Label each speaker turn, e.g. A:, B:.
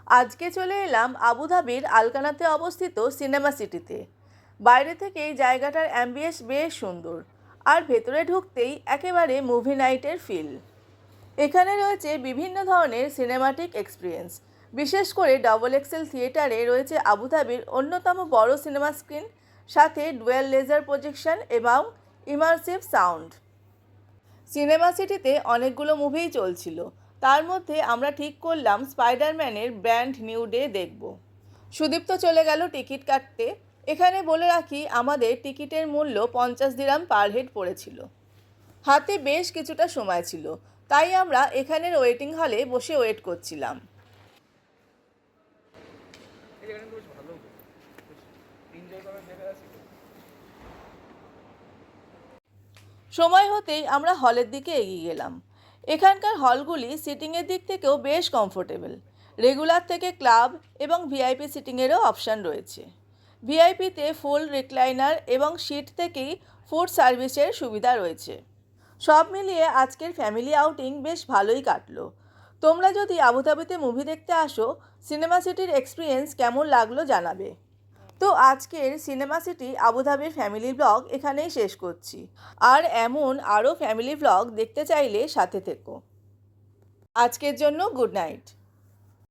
A: আজকে চলে এলাম আবুধাবির আলকানাতে অবস্থিত সিনেমা সিটিতে। বাইরে থেকেই জায়গাটার অ্যাম্বিয়েন্স বেশ সুন্দর, আর ভেতরে ঢুকতেই একেবারে মুভি নাইটের ফিল। এখানে রয়েছে বিভিন্ন ধরনের সিনেমাটিক এক্সপিরিয়েন্স। বিশেষ করে ডবল এক্সেল থিয়েটারে রয়েছে আবুধাবির অন্যতম বড় সিনেমা স্ক্রিন, সাথে ডুয়েল লেজার প্রজেকশন এবং ইমার্সিভ সাউন্ড। সিনেমা সিটিতে অনেকগুলো মুভিই চলছিল, তার মধ্যে আমরা ঠিক করলাম স্পাইডারম্যানের ব্র্যান্ড নিউ ডে দেখব। সুদীপ্ত চলে গেল টিকিট কাটতে। এখানে বলে রাখি, আমাদের টিকিটের মূল্য 50 দিরাম পার হেড পড়েছিল। হাতে বেশ কিছুটা সময় ছিল, তাই আমরা এখানের ওয়েটিং হলে বসে ওয়েট করছিলাম। সময় হতেই আমরা হলের দিকে এগিয়ে গেলাম। এখানকার হলগুলি সিটিংয়ের দিক থেকেও বেশ কমফোর্টেবল। রেগুলার থেকে ক্লাব এবং ভিআইপি সিটিংয়েরও অপশান রয়েছে। ভিআইপিতে ফুল রিক্লাইনার এবং সিট থেকেই ফুড সার্ভিসের সুবিধা রয়েছে। সব মিলিয়ে আজকের ফ্যামিলি আউটিং বেশ ভালোই কাটলো। তোমরা যদি আবুধাবিতে মুভি দেখতে আসো, সিনেমা সিটির এক্সপিরিয়েন্স কেমন লাগলো জানাবে। তো আজকের সিনেমা সিটি আবুধাবির ফ্যামিলি ব্লগ এখানেই শেষ করছি। আর এমন আরও ফ্যামিলি ব্লগ দেখতে চাইলে সাথে থেকো। আজকের জন্য গুড নাইট।